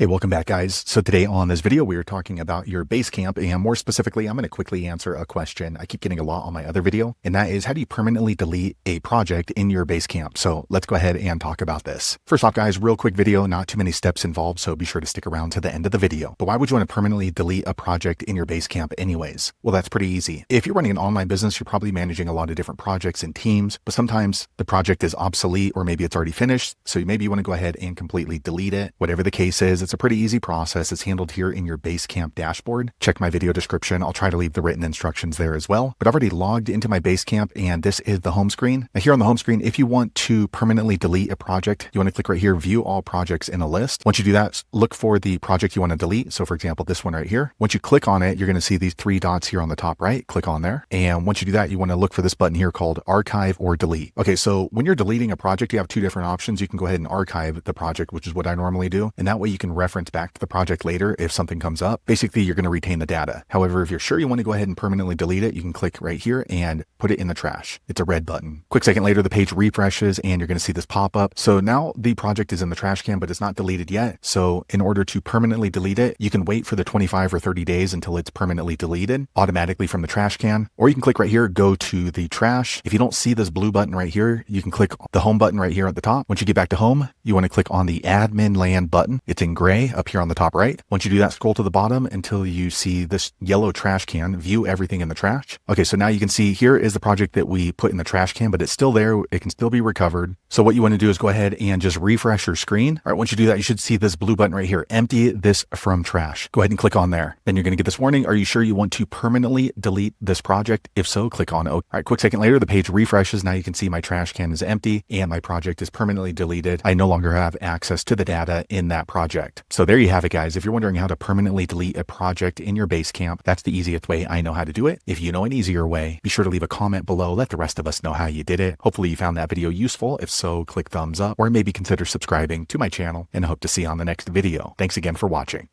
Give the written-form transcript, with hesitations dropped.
Hey, welcome back, guys. So today on this video, we are talking about your Basecamp, and more specifically, I'm going to quickly answer a question I keep getting a lot on my other video, and that is, how do you permanently delete a project in your Basecamp? So let's go ahead and talk about this. First off, guys, real quick video, not too many steps involved, so be sure to stick around to the end of the video. But why would you want to permanently delete a project in your Basecamp anyways? Well, that's pretty easy. If you're running an online business, you're probably managing a lot of different projects and teams, but sometimes the project is obsolete or maybe it's already finished. So maybe you want to go ahead and completely delete it. Whatever the case is, it's a pretty easy process. It's handled here in your Basecamp dashboard. Check my video description. I'll try to leave the written instructions there as well. But I've already logged into my Basecamp, and this is the home screen. Now here on the home screen, if you want to permanently delete a project, you want to click right here, view all projects in a list. Once you do that, look for the project you want to delete. So for example, this one right here. Once you click on it, you're going to see these three dots here on the top right. Click on there. And once you do that, you want to look for this button here called archive or delete. Okay, so when you're deleting a project, you have two different options. You can go ahead and archive the project, which is what I normally do. And that way you can reference back to the project later if something comes up. Basically, you're going to retain the data. However, if you're sure you want to go ahead and permanently delete it, you can click right here and put it in the trash. It's a red button. Quick second later, the page refreshes and you're going to see this pop up. So now the project is in the trash can, but it's not deleted yet. So in order to permanently delete it, you can wait for the 25 or 30 days until it's permanently deleted automatically from the trash can, or you can click right here, go to the trash. If you don't see this blue button right here, you can click the home button right here at the top. Once you get back to home, you want to click on the admin land button. It's in gray up here on the top right. Once you do that, scroll to the bottom until you see this yellow trash can, view everything in the trash. Okay, so now you can see here is the project that we put in the trash can, but it's still there. It can still be recovered. So what you want to do is go ahead and just refresh your screen. All right, once you do that, you should see this blue button right here, empty this from trash. Go ahead and click on there. Then you're going to get this warning. Are you sure you want to permanently delete this project? If so, click on OK. All right, quick second later, the page refreshes. Now you can see my trash can is empty and my project is permanently deleted. I no longer have access to the data in that project. So there you have it, guys. If you're wondering how to permanently delete a project in your Basecamp, that's the easiest way I know how to do it. If you know an easier way, be sure to leave a comment below. Let the rest of us know how you did it. Hopefully you found that video useful. If so, click thumbs up or maybe consider subscribing to my channel, and I hope to see you on the next video. Thanks again for watching.